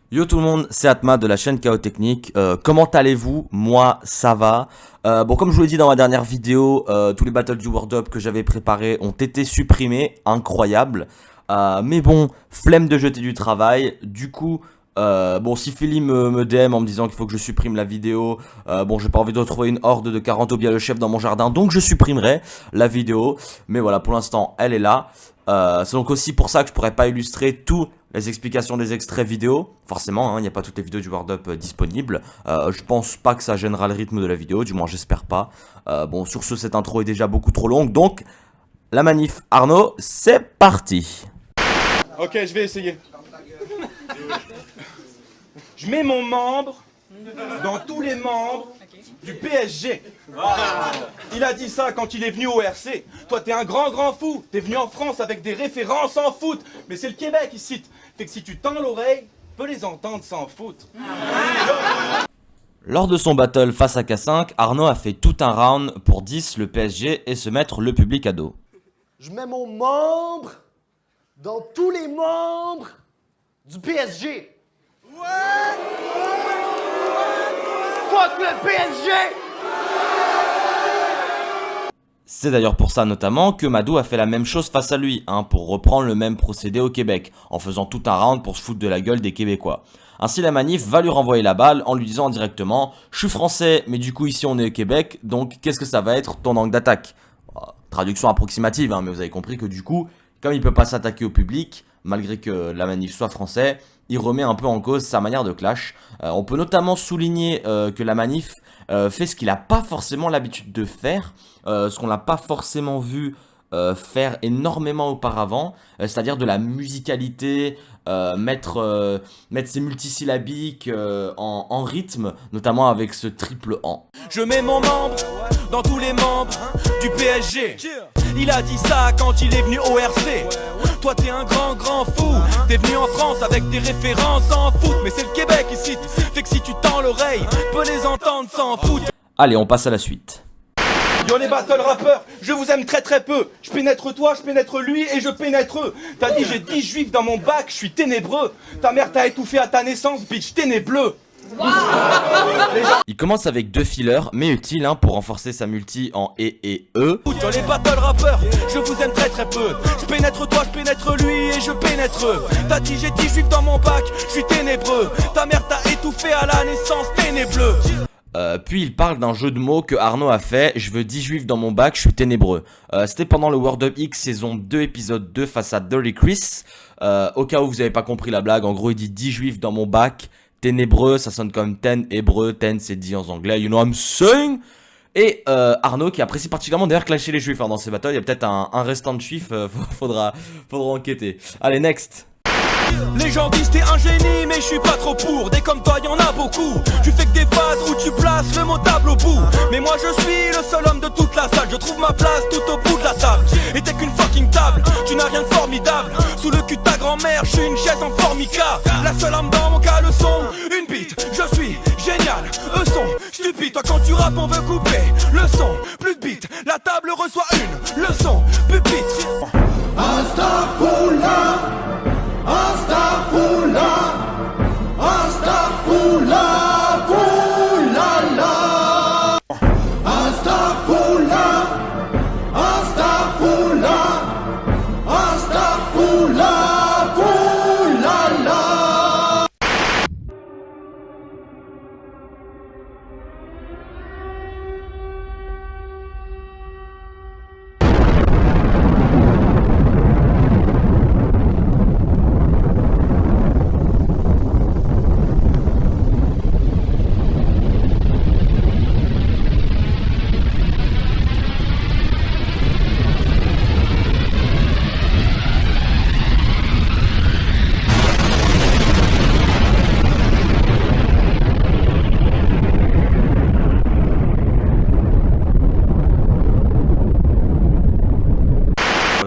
Yo tout le monde, c'est Atma de la chaîne Chaos Technique. Comment allez-vous? Moi, ça va. Bon, comme je vous l'ai dit dans ma dernière vidéo, tous les battles du World Up que j'avais préparés ont été supprimés. Incroyable. Mais bon, flemme de jeter du travail. Du coup, bon, si Philly me DM en me disant qu'il faut que je supprime la vidéo, bon, j'ai pas envie de retrouver une horde de 40 Obia le chef dans mon jardin, donc je supprimerai la vidéo. Mais voilà, pour l'instant, elle est là. C'est donc aussi pour ça que je pourrais pas illustrer tous les explications des extraits vidéo. Forcément, il n'y a pas toutes les vidéos du World Up disponibles. Je pense pas que ça gênera le rythme de la vidéo, du moins j'espère pas. Bon, sur ce, cette intro est déjà beaucoup trop longue, donc la manif Arnaud, c'est parti. Ok, je vais essayer. Je mets mon membre dans tous les membres du PSG. Il a dit ça quand il est venu au RC. Toi, t'es un grand fou. T'es venu en France avec des références en foot. Mais c'est le Québec ici. Fait que si tu tends l'oreille, peux les entendre s'en foutre. Lors de son battle face à K5, Arnaud a fait tout un round pour 10 le PSG et se mettre le public à dos. Je mets mon membre dans tous les membres du PSG. Fuck le PSG! C'est d'ailleurs pour ça notamment que Madou a fait la même chose face à lui, pour reprendre le même procédé au Québec, en faisant tout un round pour se foutre de la gueule des Québécois. Ainsi la manif va lui renvoyer la balle en lui disant directement « Je suis français, mais du coup ici on est au Québec, donc qu'est-ce que ça va être ton angle d'attaque ?» Traduction approximative, mais vous avez compris que du coup, comme il peut pas s'attaquer au public, malgré que la manif soit français, il remet un peu en cause sa manière de clash. On peut notamment souligner que la manif fait ce qu'il n'a pas forcément l'habitude de faire, ce qu'on n'a pas forcément vu faire énormément auparavant, c'est-à-dire de la musicalité, mettre ses multisyllabiques en rythme, notamment avec ce triple en. Je mets mon membre dans tous les membres du PSG. Il a dit ça quand il est venu au RC. Toi t'es un grand fou. T'es venu en France avec des références en foot. Mais c'est le Québec ici. Fait que si tu tends l'oreille, peux les entendre s'en foutre. Allez, on passe à la suite. Yo les battle rappeurs, je vous aime très peu. Je pénètre toi, je pénètre lui et je pénètre eux. T'as dit j'ai 10 juifs dans mon bac, je suis ténébreux. Ta mère t'a étouffé à ta naissance, bitch, ténébleu. Il commence avec deux fillers, mais utiles pour renforcer sa multi en et E. Yo les battle rappeurs, je vous aime très peu. Je pénètre toi, je pénètre lui et je pénètre eux. T'as dit j'ai 10 juifs dans mon bac, je suis ténébreux. Ta mère t'a étouffé à la naissance, ténébleu. Puis il parle d'un jeu de mots que Arnaud a fait. Je veux 10 juifs dans mon bac, je suis ténébreux. C'était pendant le World Up X saison 2 épisode 2 face à Dirty Chris. Au cas où vous avez pas compris la blague, en gros il dit 10 juifs dans mon bac, ténébreux, ça sonne comme ten hébreu, ten c'est dit en anglais, you know what I'm saying? Et Arnaud qui apprécie particulièrement d'ailleurs clasher les juifs dans ses battles, il y a peut-être un restant de juifs, faudra enquêter. Allez, next. Les gens disent t'es un génie mais je suis pas trop pour. Des comme toi y'en a beaucoup. Tu fais que des phases où tu places le mot table au bout. Mais moi je suis le seul homme de toute la salle. Je trouve ma place tout au bout de la table. Et t'es qu'une fucking table, tu n'as rien de formidable. Sous le cul de ta grand-mère, je suis une chaise en formica. La seule âme dans mon cas, le son, une bite. Je suis génial, eux sont stupides. Toi quand tu rappes on veut couper le son, plus de beat. La table reçoit une leçon, pupitre. Astaghfirullah, Astaghfirullah, Astaghfirullah, Foulala. Astaghfirullah, Astaghfirullah, Astaghfirullah, Foulala.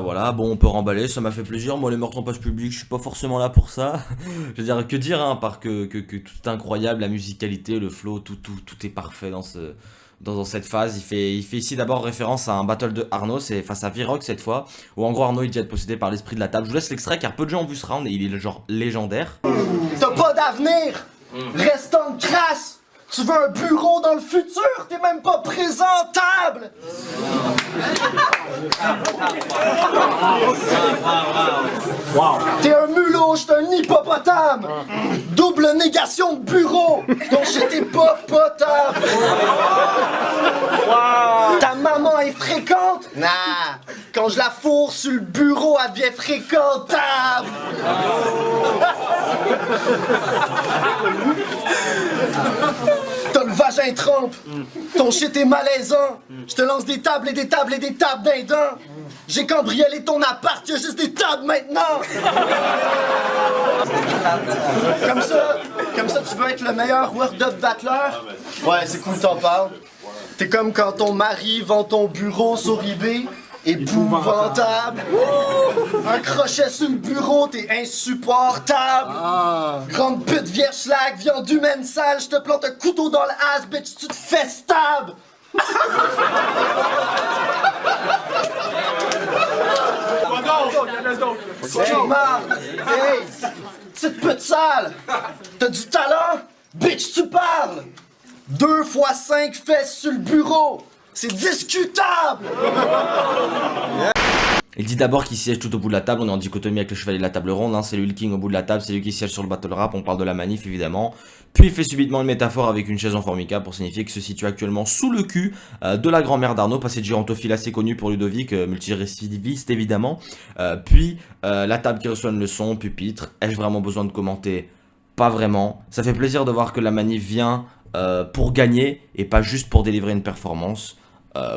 Voilà, bon on peut remballer, ça m'a fait plaisir, moi les meurtres en page publique, je suis pas forcément là pour ça. Je veux dire, que dire, par que tout est incroyable, la musicalité, le flow, tout est parfait dans cette phase. Il fait ici d'abord référence à un battle de Arnaud, c'est face à Virox cette fois, où en gros Arnaud il dit être possédé par l'esprit de la table. Je vous laisse l'extrait car peu de gens ont vu ce round et il est genre légendaire. T'as pas d'avenir l'avenir. Restant de crasse. Tu veux un bureau dans le futur, t'es même pas présentable! Wow. T'es un mulot, j'suis un hippopotame! Double négation de bureau, donc j'étais pas potable! Wow. Ta maman est fréquente? Nah! Quand je la fourre sur le bureau, elle devient fréquentable! T'as le vagin trempe, ton shit est malaisant. Je te lance des tables et des tables et des tables d'un dent. J'ai cambriolé ton appart, y'a juste des tables maintenant. Comme ça, tu veux être le meilleur Word Up Battler? Ouais, c'est cool, t'en parles. T'es comme quand ton mari vend ton bureau sur eBay. Épouvantable! Un crochet sur le bureau, t'es insupportable! Grande pute, vierge schlag, viande humaine sale, je te plante un couteau dans le ass, bitch, tu te fais stab! Hey, marre! Hey! Petite pute sale! T'as du talent? Bitch, tu parles! 2 x 5 fesses sur le bureau! C'est discutable! Il dit d'abord qu'il siège tout au bout de la table, on est en dichotomie avec le chevalier de la table ronde, hein. C'est lui le king au bout de la table, c'est lui qui siège sur le battle rap, on parle de la manif évidemment. Puis il fait subitement une métaphore avec une chaise en formica pour signifier qu'il se situe actuellement sous le cul de la grand-mère d'Arnaud, passé de gérontophile assez connu pour Ludovic, multirécidiviste évidemment. Puis la table qui reçoit une leçon, pupitre, ai-je vraiment besoin de commenter? Pas vraiment, ça fait plaisir de voir que la manif vient pour gagner et pas juste pour délivrer une performance.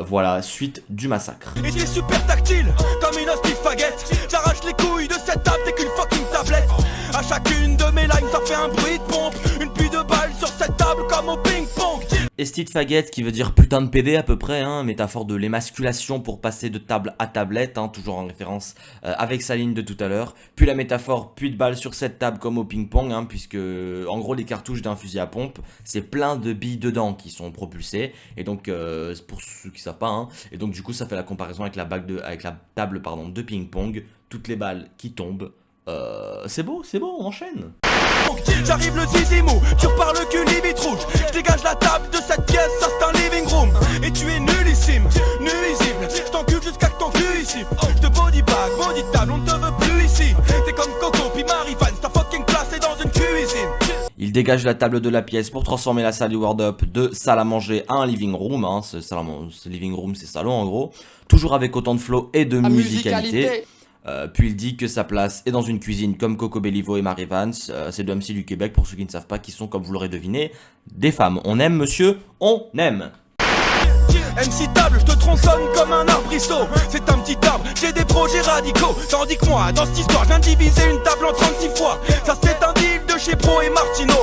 Voilà, suite du massacre. Et t'es super tactile, comme une hostie faguette. J'arrache les couilles de cette table, t'es qu'une fucking tablette. À chacune de mes lines, ça fait un bruit de pompe. Une pluie de balles sur cette table comme au ping-pong. Esthete faguette qui veut dire putain de PD à peu près, hein, métaphore de l'émasculation pour passer de table à tablette, hein, toujours en référence avec sa ligne de tout à l'heure. Puis la métaphore puits de balle sur cette table comme au ping-pong, hein, puisque en gros les cartouches d'un fusil à pompe, c'est plein de billes dedans qui sont propulsées, et donc pour ceux qui savent pas, hein, et donc du coup ça fait la comparaison avec la table de ping-pong, toutes les balles qui tombent, c'est beau, on enchaîne. J'arrive le zizi mou, tu repars le cul limite rouge. Je dégage la table de cette pièce, ça c'est un living room. Et tu es nullissime, nuisible. Je t'encule jusqu'à que ton cul ici. Je te body bag, body table, on ne te veut plus ici. T'es comme Coco, puis Marie-Van, ta fucking place est dans une cuisine. Il dégage la table de la pièce pour transformer la salle du Word Up de salle à manger à un living room, hein. Ce living room c'est salon en gros. Toujours avec autant de flow et de musicalité. Puis il dit que sa place est dans une cuisine comme Coco Bellivo et Marie Vance, c'est deux MC du Québec pour ceux qui ne savent pas, qui sont, comme vous l'aurez deviné, des femmes. On aime monsieur, on aime. MC table, je te tronçonne comme un arbrisseau. C'est un petit arbre, j'ai des projets radicaux. Tandis que moi, dans cette histoire, je viens de diviser une table en 36 fois. Ça c'est un deal de chez Pro et Martino.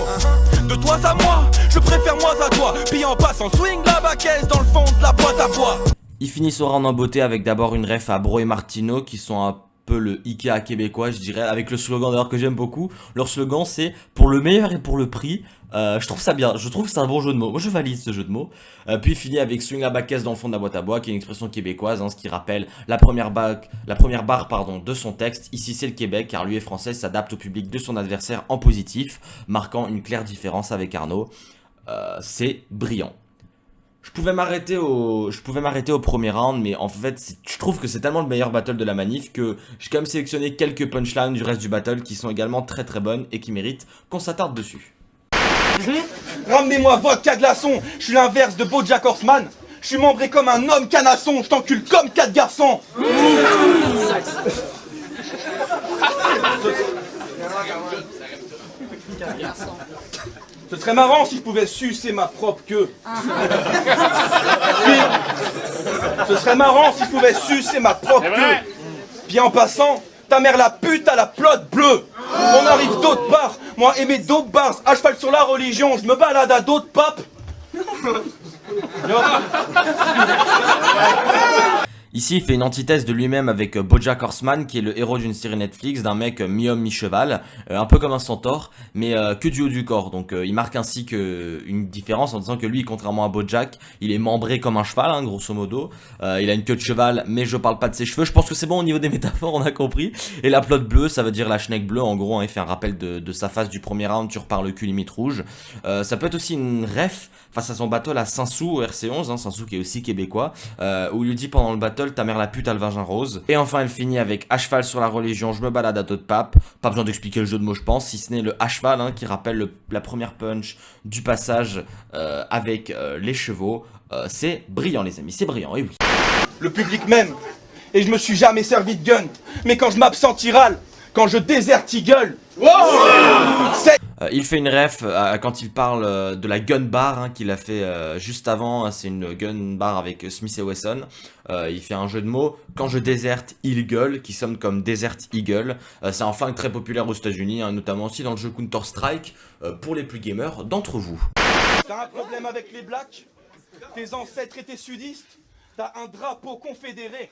De toi à moi, je préfère moi à toi. Puis en passant, swing la baquette dans le fond de la boîte à bois. Il finit son round en beauté avec d'abord une ref à Bro et Martino qui sont un peu le Ikea québécois, je dirais, avec le slogan d'ailleurs que j'aime beaucoup. Leur slogan c'est pour le meilleur et pour le prix. Je trouve ça bien, je trouve que c'est un bon jeu de mots. Moi je valide ce jeu de mots. Puis il finit avec swing la baquette dans le fond de la boîte à bois, qui est une expression québécoise, hein, ce qui rappelle la première barre de son texte. Ici c'est le Québec, car lui est français, s'adapte au public de son adversaire en positif, marquant une claire différence avec Arnaud. C'est brillant. Je pouvais m'arrêter au premier round, mais en fait, je trouve que c'est tellement le meilleur battle de la manif que j'ai quand même sélectionné quelques punchlines du reste du battle qui sont également très très bonnes et qui méritent qu'on s'attarde dessus. Ramenez-moi vodka glaçon, je suis l'inverse de BoJack Horseman. Je suis membré comme un homme canasson, je t'encule comme 4 garçons. Ce serait marrant si je pouvais sucer ma propre queue. Puis, ce serait marrant si je pouvais sucer ma propre queue. Puis en passant, ta mère la pute à la plotte bleue. On arrive d'autre part, moi et mes dope bars, à cheval sur la religion, je me balade à d'autres papes. Ici, il fait une antithèse de lui-même avec BoJack Horseman, qui est le héros d'une série Netflix, d'un mec mi-homme, mi-cheval, un peu comme un centaure, mais que du haut du corps. Donc il marque ainsi une différence en disant que lui, contrairement à BoJack, il est membré comme un cheval, hein, grosso modo. Il a une queue de cheval, mais je parle pas de ses cheveux. Je pense que c'est bon au niveau des métaphores, on a compris. Et la plotte bleue, ça veut dire la schneck bleue. En gros, hein, il fait un rappel de sa face du premier round, tu repars le cul limite rouge. Ça peut être aussi une ref face à son battle à Sinsou au RC11, hein, Sinsou qui est aussi québécois, où il lui dit pendant le battle, ta mère la pute a le vagin rose. Et enfin elle finit avec à cheval sur la religion, je me balade à dos de pape. Pas besoin d'expliquer le jeu de mots je pense, si ce n'est le à cheval, hein, qui rappelle la première punch du passage avec les chevaux. C'est brillant les amis, c'est brillant, et oui. Le public m'aime, et je me suis jamais servi de gun. Mais quand je m'absente, il râle. Quand je déserte, il gueule. Il fait une ref quand il parle de la gun bar, hein, qu'il a fait juste avant. C'est une gun bar avec Smith & Wesson. Il fait un jeu de mots. Quand je déserte, il gueule, qui sonne comme Desert Eagle. C'est un flingue très populaire aux États-Unis, hein, notamment aussi dans le jeu Counter-Strike, pour les plus gamers d'entre vous. T'as un problème avec les blacks? Tes ancêtres étaient sudistes? T'as un drapeau confédéré?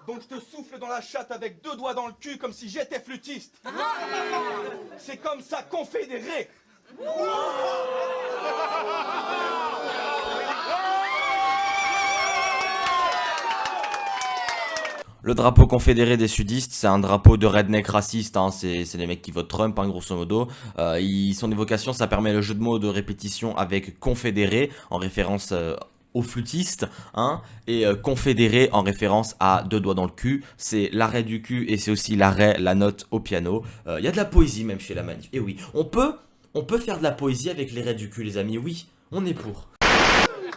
Donc je te souffle dans la chatte avec 2 doigts dans le cul comme si j'étais flûtiste. C'est comme ça, confédéré. Le drapeau confédéré des sudistes, c'est un drapeau de redneck raciste, hein, c'est les mecs qui votent Trump, hein, grosso modo. Son évocation, ça permet le jeu de mots de répétition avec confédéré, en référence aux flûtistes, hein, et confédéré en référence à 2 doigts dans le cul. C'est l'arrêt du cul et c'est aussi l'arrêt, la note au piano. Il y a de la poésie même chez la manif. Et oui, on peut faire de la poésie avec les raies du cul les amis, oui, on est pour.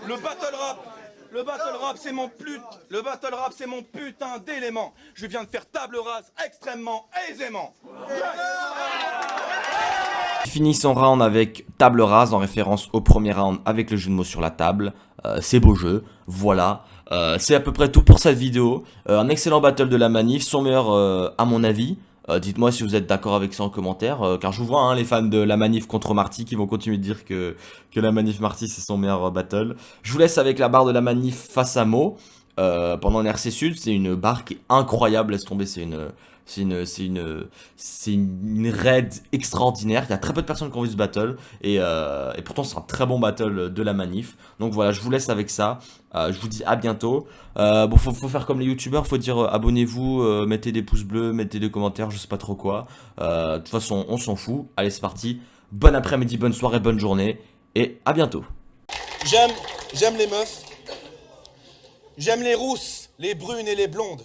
Le battle rap c'est mon putain d'élément. Je viens de faire table rase extrêmement aisément. Il finit son round avec table rase en référence au premier round avec le jeu de mots sur la table. C'est beau jeu, voilà. C'est à peu près tout pour cette vidéo. Un excellent battle de la manif, son meilleur à mon avis. Dites-moi si vous êtes d'accord avec ça en commentaire, car je vous vois, hein, les fans de la manif contre Marty qui vont continuer de dire que la manif Marty c'est son meilleur battle. Je vous laisse avec la barre de la manif face à Mo. Pendant l'RC Sud, c'est une barre qui est incroyable, laisse tomber, c'est une raid extraordinaire. Il y a très peu de personnes qui ont vu ce battle et pourtant c'est un très bon battle de la manif. Donc voilà, je vous laisse avec ça. Je vous dis à bientôt. Bon, faut faire comme les youtubeurs, faut dire abonnez-vous, mettez des pouces bleus, mettez des commentaires, je sais pas trop quoi. De toute façon, on s'en fout. Allez, c'est parti. Bon après-midi, bonne soirée, bonne journée et à bientôt. J'aime les meufs. J'aime les rousses, les brunes et les blondes.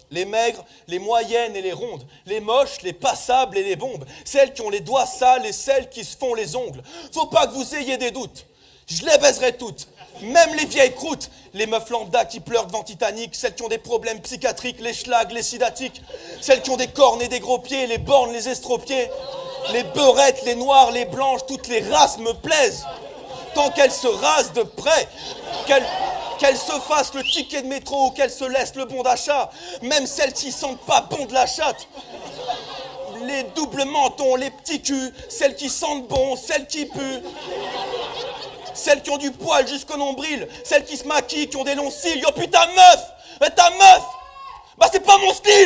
Les maigres, les moyennes et les rondes, les moches, les passables et les bombes, celles qui ont les doigts sales et celles qui se font les ongles. Faut pas que vous ayez des doutes, je les baiserai toutes, même les vieilles croûtes, les meufs lambda qui pleurent devant Titanic, celles qui ont des problèmes psychiatriques, les schlags, les sidatiques, celles qui ont des cornes et des gros pieds, les bornes, les estropiés, les beurettes, les noires, les blanches, toutes les races me plaisent, tant qu'elles se rasent de près, qu'elle se fasse le ticket de métro ou qu'elle se laisse le bon d'achat, même celles qui sentent pas bon de la chatte. Les doubles mentons, les petits culs, celles qui sentent bon, celles qui puent. Celles qui ont du poil jusqu'au nombril, celles qui se maquillent, qui ont des longs cils. Yo putain meuf, ta meuf, bah c'est pas mon style.